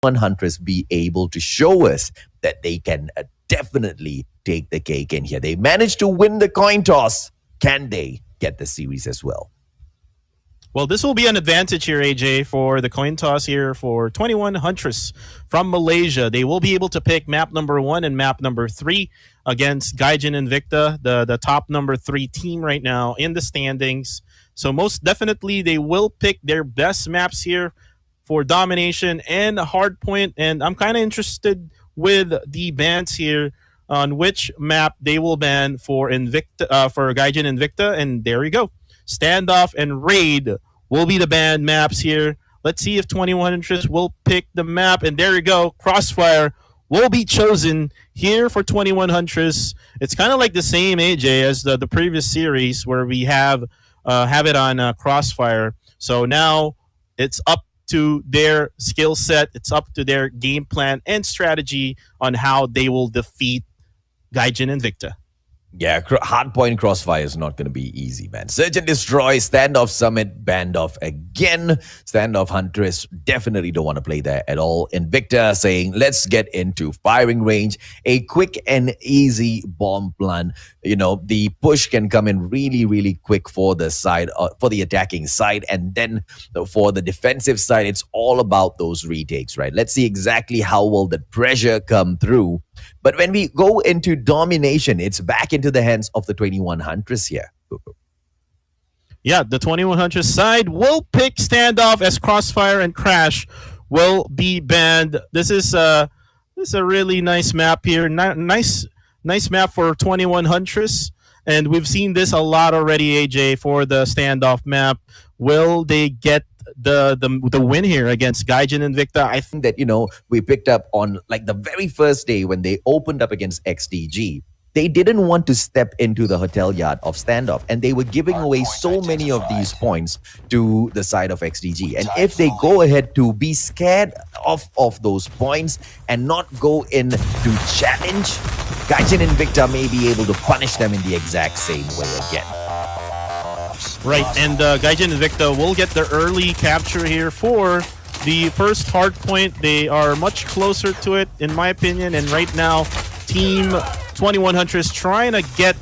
Huntress be able to show us that they can definitely take the cake in here. They managed to win the coin toss. Can they get the series as well? Well, this will be an advantage here, AJ, for the coin toss here for 21 Huntress from Malaysia. They will be able to pick map number 1 and map number 3 against GAIJIN INVICTA, the top number 3 team right now in the standings. So most definitely they will pick their best maps here for domination and hardpoint. And I'm kind of interested with the bans here on which map they will ban for for GAIJIN INVICTA. And there you go. Standoff and Raid will be the banned maps here. Let's see if 21 Huntress will pick the map. And there you go. Crossfire will be chosen here for 21 Huntress. It's kind of like the same, AJ, as the previous series where we have it on Crossfire. So now it's up to their skill set. It's up to their game plan and strategy on how they will defeat GAIJIN INVICTA. Yeah, hardpoint Crossfire is not going to be easy, man. Search and Destroy, Standoff Summit, banned off again. Standoff Huntress definitely don't want to play there at all. Invicta saying, let's get into firing range. A quick and easy bomb plan. You know, the push can come in really, really quick for the side, for the attacking side. And then for the defensive side, it's all about those retakes, right? Let's see exactly how will the pressure come through. But when we go into domination, it's back into the hands of the 21 Huntress here. Yeah, the 21 Huntress side will pick Standoff as Crossfire and Crash will be banned. This is a really nice map here. Nice map for 21 Huntress. And we've seen this a lot already, AJ, for the Standoff map. Will they get the win here against GAIJIN INVICTA? I think that, you know, we picked up on like the very first day when they opened up against XDG. They didn't want to step into the hotel yard of Standoff, and they were giving away so many of these points to the side of XDG. And if they go ahead to be scared of those points and not go in to challenge, GAIJIN INVICTA may be able to punish them in the exact same way again. Right, and GAIJIN INVICTA will get the early capture here for the first hard point. They are much closer to it, in my opinion, and right now, Team 21 Huntress trying to get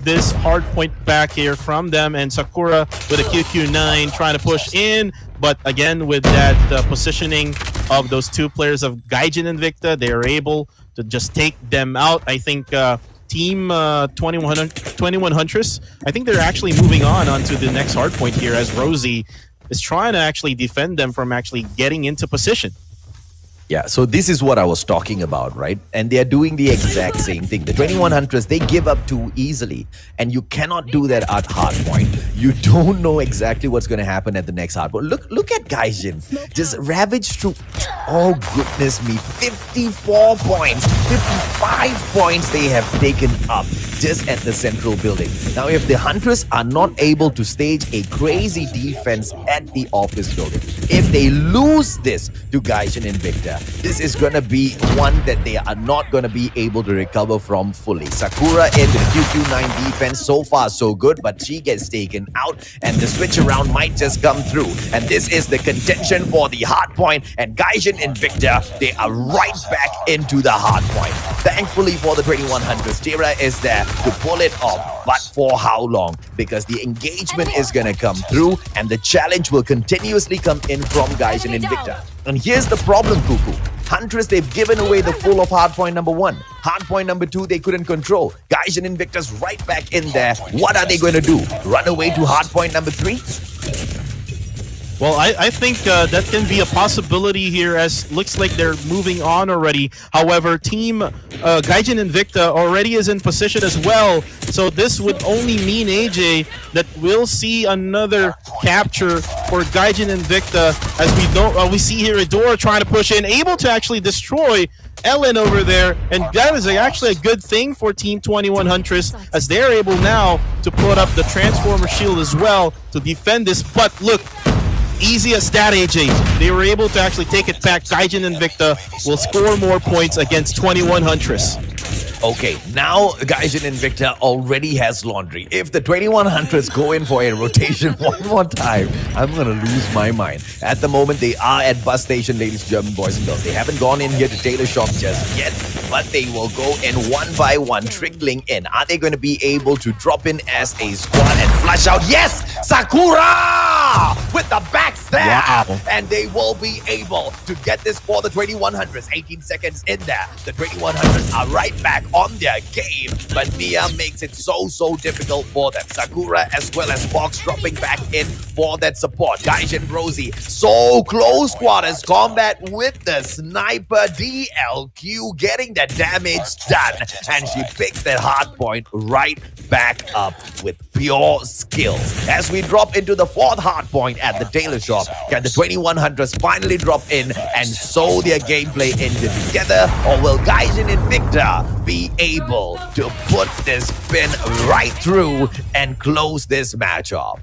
this hard point back here from them, and Sakura with a QQ9 trying to push in, but again, with that positioning of those two players of GAIJIN INVICTA, they are able to just take them out. I think Team 21 Huntress, I think they're actually moving on to the next hard point here as Rosie is trying to actually defend them from actually getting into position. Yeah, so this is what I was talking about, right? And they're doing the exact same thing. The 21 Huntress, they give up too easily. And you cannot do that at hardpoint. You don't know exactly what's going to happen at the next hardpoint. Look at GAIJIN. Just ravaged through. Oh, goodness me. 54 points. 55 points they have taken up just at the central building. Now, if the Huntress are not able to stage a crazy defense at the office building, if they lose this to GAIJIN INVICTA, this is going to be one that they are not going to be able to recover from fully. Sakura into the QQ9 defense, so far so good, but she gets taken out and the switch around might just come through. And this is the contention for the hard point, and GAIJIN INVICTA, they are right back into the hard point. Thankfully for the 21 Huntress, Tira is there to pull it off, but for how long? Because the engagement is going to come through and the challenge will continuously come in from GAIJIN INVICTA. And here's the problem, Cuckoo. Huntress, they've given away the full of hardpoint number 1. Hardpoint number 2, they couldn't control. GAIJIN INVICTA's right back in there. What are they going to do? Run away to hardpoint number 3? Well, I think that can be a possibility here, as looks like they're moving on already. However, Team GAIJIN INVICTA already is in position as well. So this would only mean, AJ, that we'll see another capture for GAIJIN INVICTA, as we see here Adora trying to push in, able to actually destroy Ellen over there, and that is actually a good thing for Team 21 Huntress, as they're able now to put up the Transformer Shield as well to defend this. But look, easy as that, AJ. They were able to actually take it back. GAIJIN INVICTA will score more points against 21 Huntress. Okay, now Gaijin Invicta already has laundry. If the 21 Hunters go in for a rotation one more time, I'm gonna lose my mind. At the moment, they are at bus station, ladies and gentlemen, boys and girls. They haven't gone in here to tailor shop just yet, but they will go in one by one, trickling in. Are they going to be able to drop in as a squad and flush out? Yes! Sakura! With the backstab! Wow. And they will be able to get this for the 2100s. 18 seconds in there. The 2100s are right back on their game, but Mia makes it so difficult for them. Sakura as well as Fox dropping back in for that support. Gaijin Rosie, so close quarters combat with the sniper. DLQ getting the damage done, and she picks that hard point right back up with pure skills. As we drop into the fourth hard point at the tailor shop, can the 2100s finally drop in and sew their gameplay into together, or will Gaijin Invicta be able to put this pin right through and close this match off?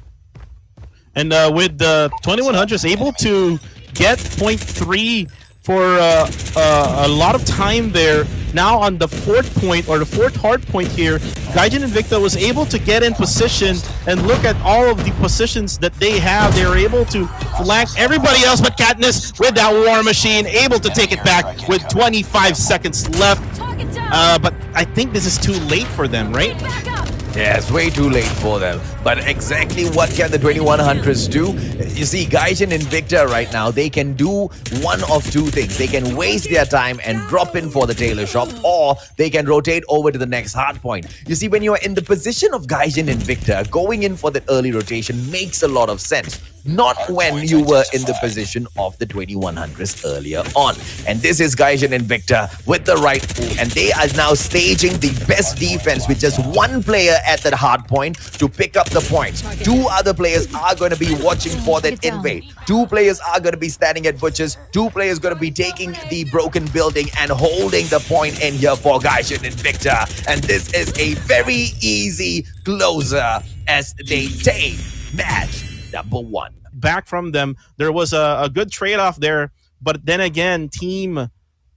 And with the 2100s able to get point 3 for a lot of time there. Now on the fourth point, or the fourth hard point here, Gaijin Invicta was able to get in position and look at all of the positions that they have. They were able to flank everybody else, but Katniss with that war machine able to take it back with 25 seconds left. But I think this is too late for them, right? Yeah, it's way too late for them. But exactly what can the 2100s do? You see, Gaijin Invicta right now, they can do one of two things. They can waste their time and drop in for the tailor shop, or they can rotate over to the next hard point. You see, when you are in the position of Gaijin Invicta, going in for that early rotation makes a lot of sense. Not when you were in the position of the 2100s earlier on. And this is Gaijin Invicta with the right move, and they are now staging the best defense with just one player at that hard point to pick up the points. Two other players are going to be watching for that invade. Two players are going to be standing at butchers. Two players going to be taking the broken building and holding the point in here for Gaijin Invicta. And this is a very easy closer as they take match number 1. Back from them, there was a good trade-off there, but then again, Team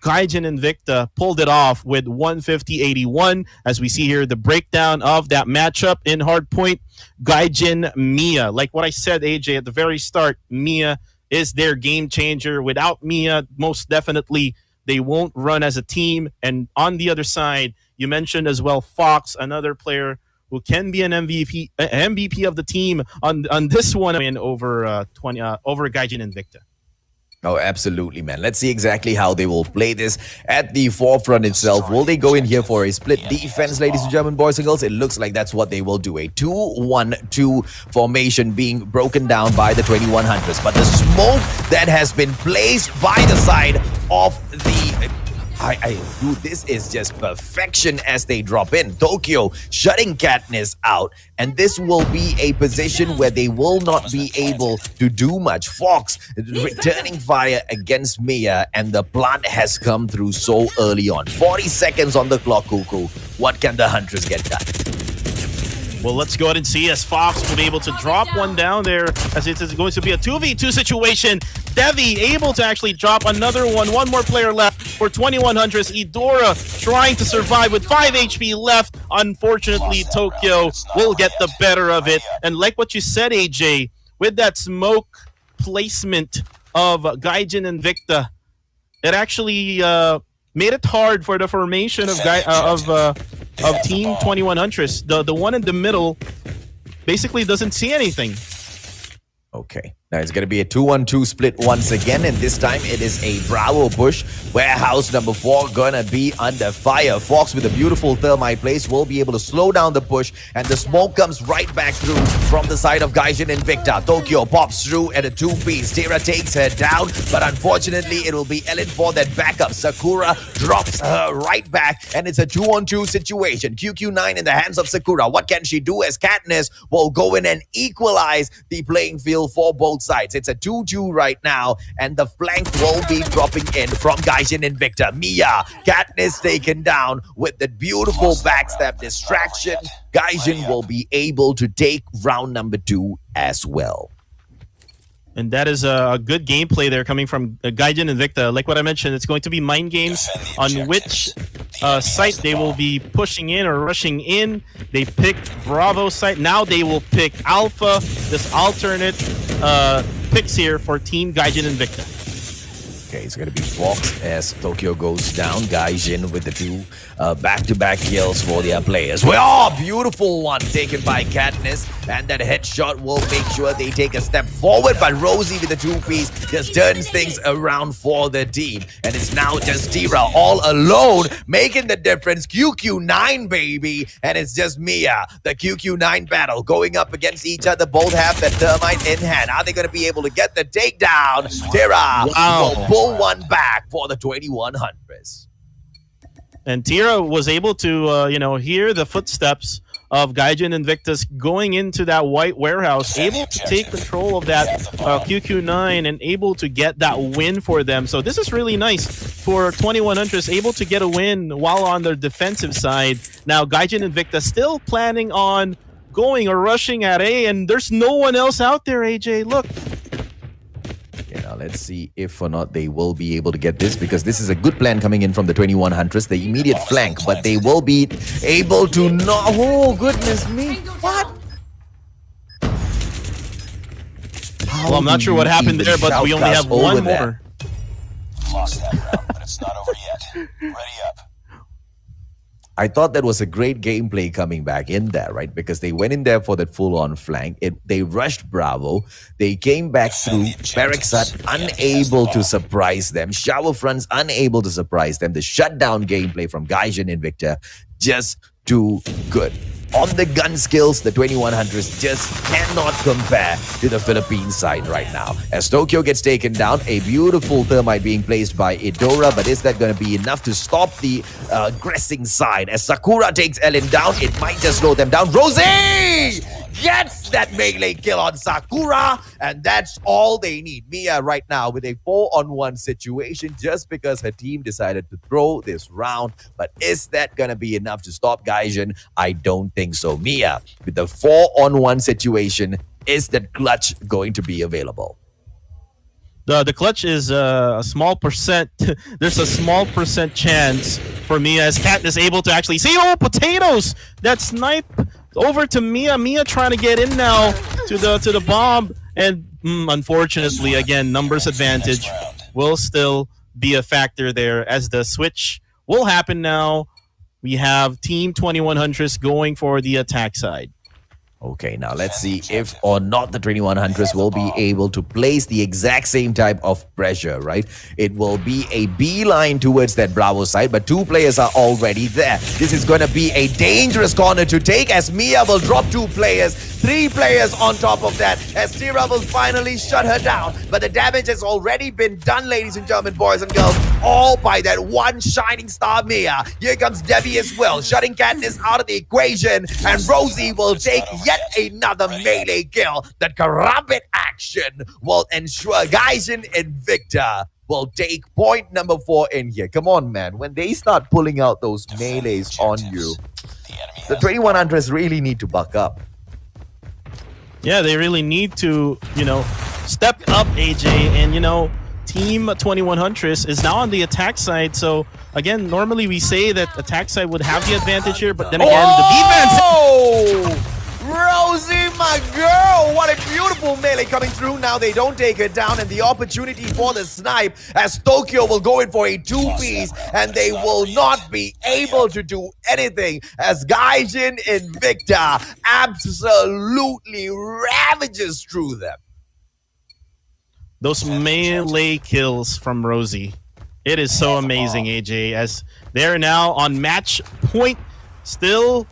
Gaijin Invicta pulled it off with 150-81. As we see here, the breakdown of that matchup in hardpoint. Gaijin Mia, like what I said, AJ, at the very start, Mia is their game changer. Without Mia, most definitely they won't run as a team. And on the other side, you mentioned as well Fox, another player who can be an MVP of the team on this one win over over Gaijin Invicta. Oh, absolutely, man. Let's see exactly how they will play this at the forefront itself. Will they go in here for a split defense, ladies and gentlemen, boys and girls? It looks like that's what they will do. A 2-1-2 formation being broken down by the 2100s. But the smoke that has been placed by the side of the... Dude, this is just perfection as they drop in. Tokyo shutting Katniss out, and this will be a position where they will not be able to do much. Fox returning fire against Mia, and the plant has come through so early on. 40 seconds on the clock, Cuckoo. What can the Huntress get done? Well, let's go ahead and see as Fox will be able to drop one down there, as it is going to be a 2v2 situation. Devi able to actually drop another one. One more player left for 2100s. Idora trying to survive with 5 HP left. Unfortunately, Tokyo will get the better of it. And like what you said, AJ, with that smoke placement of Gaijin Invicta, it actually made it hard for the formation of Team 2100s. The one in the middle basically doesn't see anything. Okay, now it's going to be a 2-1-2 split once again, and this time it is a Bravo push. Warehouse number 4 gonna be under fire. Fox with a beautiful thermite place will be able to slow down the push, and the smoke comes right back through from the side of Gaijin Invicta. Tokyo pops through at a 2-piece. Tera takes her down, but unfortunately it will be Ellen for that backup. Sakura drops her right back, and it's a 2-on-2 situation. QQ9 in the hands of Sakura. What can she do as Katniss will go in and equalize the playing field for both sides? It's a 2-2 right now, and the flank will be dropping in from Gaijin Invicta. Mia, Katniss taken down with that beautiful backstab distraction. Gaijin will be able to take round number 2 as well. And that is a good gameplay there coming from GAIJIN INVICTA. Like what I mentioned, it's going to be mind games on which site they will be pushing in or rushing in. They picked Bravo site. Now they will pick Alpha, this alternate picks here for Team GAIJIN INVICTA. Okay, it's going to be Fox as Tokyo goes down. GAIJIN with the two back-to-back kills for their players. Well, beautiful one taken by Katniss. And that headshot will make sure they take a step forward. But Rosie with the two-piece just turns things around for the team. And it's now just Tira all alone, making the difference. QQ9, baby. And it's just Mia. The QQ9 battle going up against each other. Both have the thermite in hand. Are they going to be able to get the takedown? Tira will pull one back for the 2100s. And Tira was able to, hear the footsteps of GAIJIN INVICTA's going into that white warehouse, able to take control of that QQ9 and able to get that win for them. So this is really nice for 2100s, able to get a win while on their defensive side. Now GAIJIN INVICTA still planning on going or rushing at A, and there's no one else out there, AJ. Look. Now let's see if or not they will be able to get this, because this is a good plan coming in from the 2100s, the immediate flank, but they will be able to not. Oh, goodness me. What? Well, I'm not sure what happened there, but we only have one more. Lost that round, but it's not over yet. Ready up. I thought that was a great gameplay coming back in there, right? Because they went in there for that full-on flank. They rushed Bravo. They came back through. Baraksat unable to surprise them. Shower Fronts unable to surprise them. The shutdown gameplay from GAIJIN INVICTA, just too good. On the gun skills, the 2100s just cannot compare to the Philippines side right now. As Tokyo gets taken down, a beautiful thermite being placed by Idora, but is that going to be enough to stop the aggressing side? As Sakura takes Ellen down, it might just slow them down. Rosie gets that melee kill on Sakura, and that's all they need. Mia right now with a 4-on-1 situation just because her team decided to throw this round. But is that going to be enough to stop GAIJIN? I don't think so. Mia with the 4-on-1 situation, is that clutch going to be available? The clutch is a small percent. There's a small percent chance for Mia as Kat is able to actually see. Oh, potatoes! That snipe over to Mia. Mia trying to get in now to the bomb, and unfortunately, again, numbers advantage will still be a factor there as the switch will happen now. We have Team 2100s going for the attack side. Okay, now let's see if or not the 2100s will be able to place the exact same type of pressure, right? It will be a beeline towards that Bravo side, but two players are already there. This is going to be a dangerous corner to take as Mia will drop two players, three players on top of that as Tira will finally shut her down. But the damage has already been done, ladies and gentlemen, boys and girls, all by that one shining star Mia. Here comes Debbie as well, shutting Katniss out of the equation, and Rosie will take yet another melee kill. That karambit action will ensure GAIJIN INVICTA will take point number 4 in here. Come on, man. When they start pulling out those melees on you, the 2100s really need to buck up. Yeah, they really need to, step up, AJ. And, Team 2100s is now on the attack side. So, again, normally we say that attack side would have the advantage here. But then again, the defense... Rosie, my girl, what a beautiful melee coming through. Now they don't take her down, and the opportunity for the snipe as Tokyo will go in for a two-piece, and they will not be able to do anything as GAIJIN INVICTA absolutely ravages through them. Those melee kills from Rosie. It is so amazing, AJ, as they're now on match point. Still,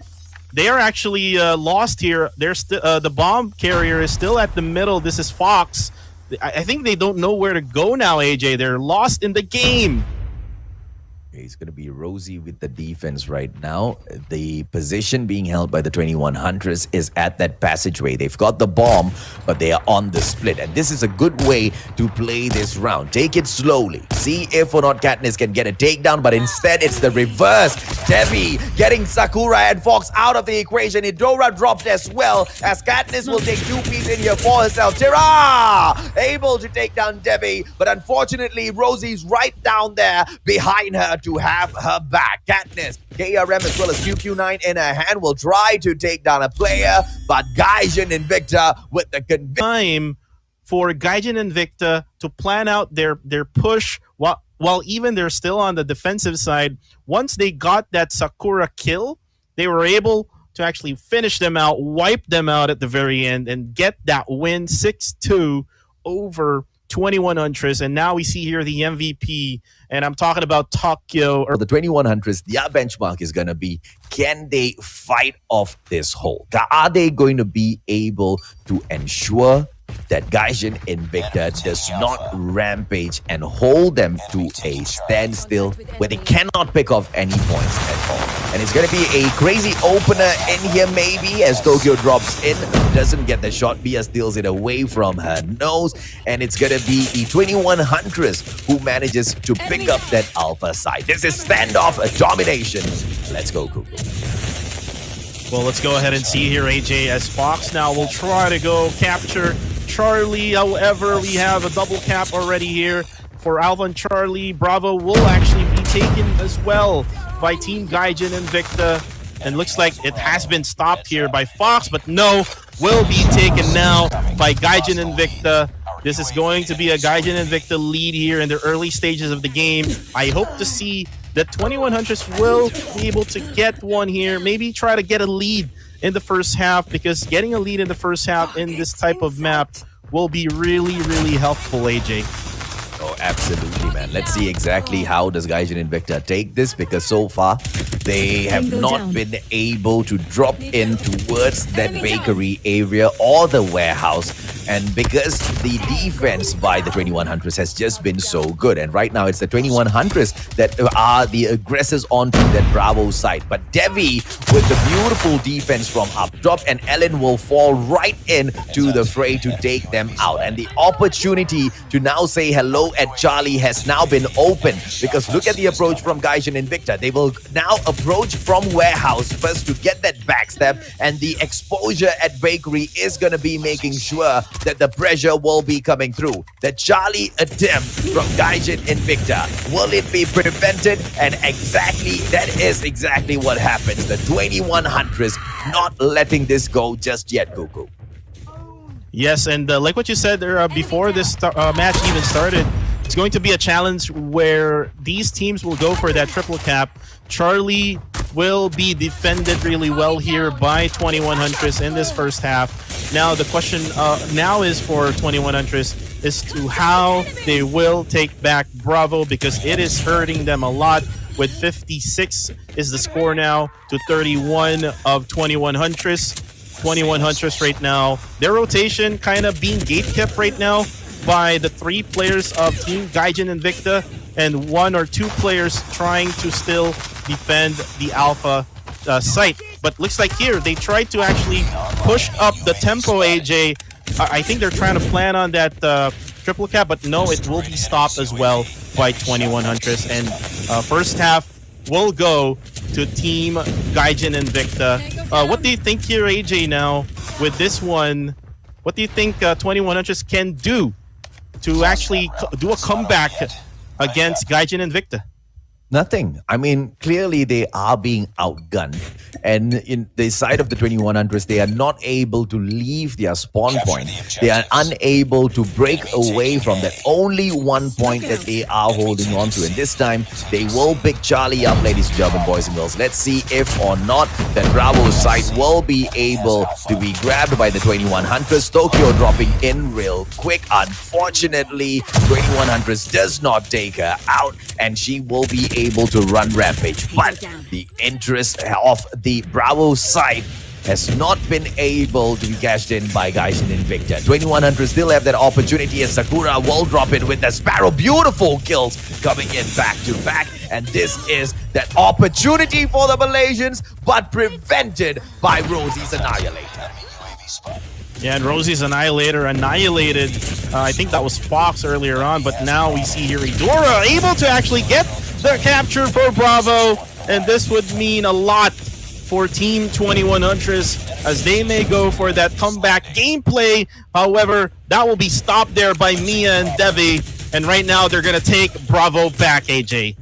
they are actually lost here. They're the bomb carrier is still at the middle. This is Fox. I think they don't know where to go now, AJ. They're lost in the game. It's going to be Rosie with the defense right now. The position being held by the 21 Huntress is at that passageway. They've got the bomb, but they are on the split. And this is a good way to play this round. Take it slowly. See if or not Katniss can get a takedown, but instead it's the reverse. Devi getting Sakura and Fox out of the equation. Idora dropped as well, as Katniss will take 2 pieces in here for herself. Tira able to take down Devi, but unfortunately Rosie's right down there behind her to have her back. Katniss, KRM as well as QQ9 in her hand will try to take down a player, but GAIJIN INVICTA with the time for GAIJIN INVICTA to plan out their push while even they're still on the defensive side. Once they got that Sakura kill, they were able to actually finish them out, wipe them out at the very end, and get that win 6-2 over 21 Huntress. And now we see here the MVP, and I'm talking about Tokyo. For the 21 Huntress, their benchmark is going to be, can they fight off this hole? Are they going to be able to ensure that GAIJIN INVICTA does not rampage and hold them to a standstill where they cannot pick off any points at all? And it's going to be a crazy opener in here maybe, as Tokyo drops in, doesn't get the shot. Bia steals it away from her nose, and it's going to be the 21 Huntress who manages to pick up that alpha side. This is standoff domination. Let's go, Kuku. Well, let's go ahead and see here, AJ, as Fox now will try to go capture Charlie. However, we have a double cap already here for Alpha and Charlie. Bravo will actually be taken as well by Team GAIJIN INVICTA. And looks like it has been stopped here by Fox, but no, will be taken now by GAIJIN INVICTA. This is going to be a GAIJIN INVICTA lead here in the early stages of the game. I hope to see that 21 Huntress will be able to get one here, maybe try to get a lead in the first half, because getting a lead in the first half in this type of map will be really, really helpful, AJ. Oh, absolutely, man. Let's see exactly how does GAIJIN INVICTA take this, because so far they have not been able to drop in towards that bakery area or the warehouse. And because the defense by the 21 Huntress has just been so good, and right now it's the 21 Huntress that are the aggressors onto that Bravo side. But Devi with the beautiful defense from up top, and Ellen will fall right in to the fray to take them out. And the opportunity to now say hello at Charlie has now been open, because look at the approach from GAIJIN INVICTA. They will now approach from warehouse first to get that backstab, and the exposure at bakery is going to be making sure that the pressure will be coming through. The Charlie attempt from GAIJIN INVICTA, will it be prevented? And exactly, that is exactly what happens. The 21 Huntress not letting this go just yet, Kuku. Yes, and like what you said there before this match even started, it's going to be a challenge where these teams will go for that triple cap. Charlie will be defended really well here by 21 Huntress in this first half. Now the question now is for 21 Huntress is to how they will take back Bravo, because it is hurting them a lot. With 56 is the score now to 31 of 21 Huntress. 21 Huntress right now, their rotation kind of being gatekept right now by the 3 players of Team GAIJIN INVICTA, and 1 or 2 players trying to still defend the Alpha site. But looks like here they tried to actually push up the tempo, AJ. I think they're trying to plan on that triple cap, but no, it will be stopped as well by 21 Huntress. And first half will go to Team GAIJIN INVICTA. What do you think here, AJ, now with this one? What do you think 21 Huntress can do to actually do a comeback against GAIJIN INVICTA? Nothing. I mean, clearly they are being outgunned. And in the side of the 21 Huntress, they are not able to leave their spawn point. They are unable to break away from that only one point that they are holding on to. And this time, they will pick Charlie up, ladies and gentlemen, boys and girls. Let's see if or not that Bravo side will be able to be grabbed by the 21 Huntress. Tokyo dropping in real quick. Unfortunately, 21 Huntress does not take her out, and she will be able to run rampage. But the interest of the Bravo side has not been able to be cashed in by GAIJIN INVICTA. 2100 still have that opportunity as Sakura will drop in with the Sparrow. Beautiful kills coming in back to back. And this is that opportunity for the Malaysians, but prevented by Rosie's Annihilator. Yeah, and Rosie's Annihilator annihilated, I think that was Fox earlier on, but now we see here Idora able to actually get the capture for Bravo, and this would mean a lot for Team 2100 as they may go for that comeback gameplay. However, that will be stopped there by Mia and Devi, and right now they're going to take Bravo back, AJ.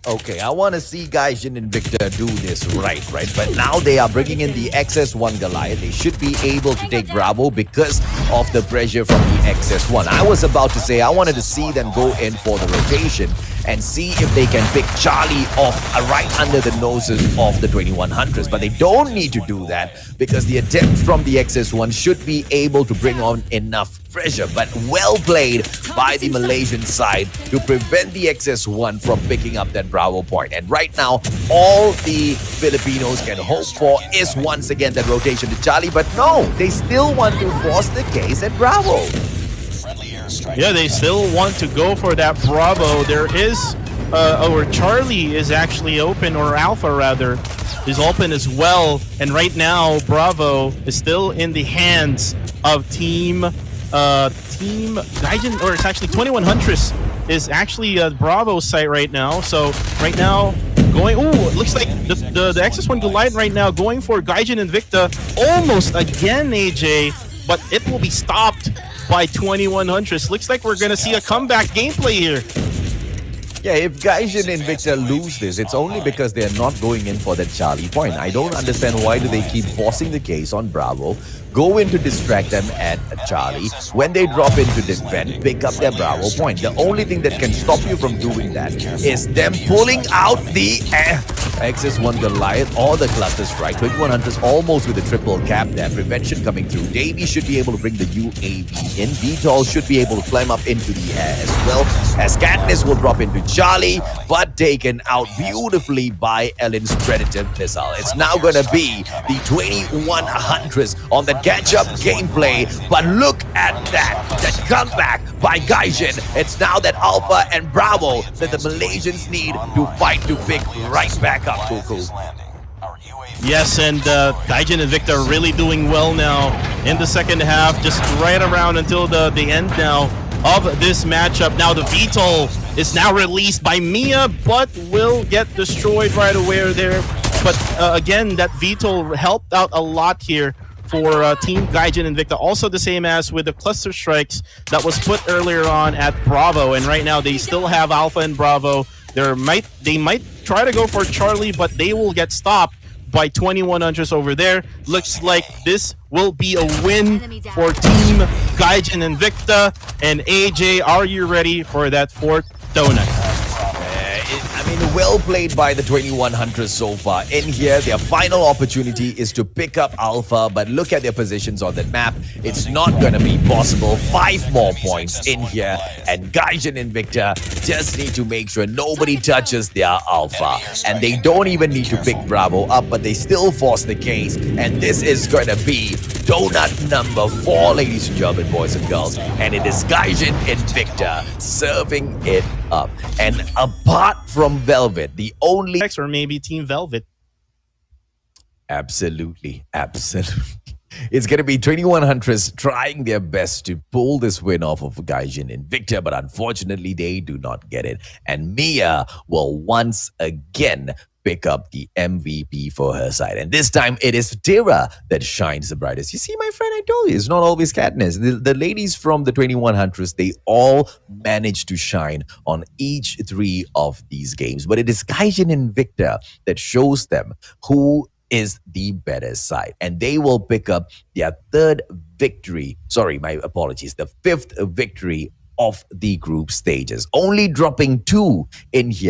Okay, I want to see GAIJIN INVICTA do this right? But now they are bringing in the XS1 Goliath. They should be able to take Bravo because of the pressure from the XS1. I was about to say I wanted to see them go in for the rotation and see if they can pick Charlie off right under the noses of the 2100s. But they don't need to do that because the attempt from the XS1 should be able to bring on enough pressure. But well played by the Malaysian side to prevent the XS1 from picking up that Bravo point. And right now, all the Filipinos can hope for is once again that rotation to Charlie. But no, they still want to force the case at Bravo. Yeah, they still want to go for that Bravo. There is, or Charlie is actually open, or Alpha rather, is open as well. And right now, Bravo is still in the hands of Team GAIJIN, or it's actually 2100 is actually Bravo's site right now. So right now, going, it looks like the XS1 Goliath right now going for GAIJIN INVICTA almost again, AJ, but it will be stopped by 2100. Looks like we're gonna see a comeback gameplay here. Yeah, if GAIJIN INVICTA lose this, it's only because they're not going in for that Charlie point. I don't understand why do they keep forcing the case on Bravo, go in to distract them at Charlie. When they drop in to defend, pick up their Bravo point. The only thing that can stop you from doing that is them pulling out the XS1 Goliath or the cluster strike. 2100 almost with a triple cap there. Prevention coming through. Davey should be able to bring the UAV in. VTOL should be able to climb up into the air as well. As Katniss will drop into Charlie, but taken out beautifully by Ellen's Predator missile. It's now going to be the 2100s on the catch-up gameplay. But look at that comeback by GAIJIN. It's now that Alpha and Bravo that the Malaysians need to fight to pick right back up, Cuckoo. Yes, and GAIJIN INVICTA really doing well now in the second half, just right around until the end now of this matchup. Now the VTOL is now released by Mia, but will get destroyed right away there. But again, that VTOL helped out a lot here for Team GAIJIN INVICTA. Also the same as with the cluster strikes that was put earlier on at Bravo. And right now they still have Alpha and Bravo. They might try to go for Charlie, but they will get stopped by 2100 over there. Looks like this will be a win for Team GAIJIN INVICTA. And AJ, are you ready for that fourth donut? I mean, well played by the 2100 so far. In here, their final opportunity is to pick up Alpha, but look at their positions on the map. It's not going to be possible. 5 more points in here, and GAIJIN INVICTA just need to make sure nobody touches their Alpha. And they don't even need to pick Bravo up, but they still force the case. And this is going to be donut number 4, ladies and gentlemen, boys and girls. And it is GAIJIN INVICTA serving it up. And apart from Velvet, the only... Or maybe Team Velvet. Absolutely. It's going to be 2100 trying their best to pull this win off of GAIJIN INVICTA, but unfortunately they do not get it. And Mia will once again pick up the MVP for her side. And this time it is Tira that shines the brightest. You see, my friend, I told you, it's not always Katniss. The ladies from the 2100s, they all manage to shine on each 3 of these games. But it is GAIJIN INVICTA that shows them who is the better side. And they will pick up their 3rd victory. Sorry, my apologies. The 5th victory of the group stages. Only dropping 2 in here.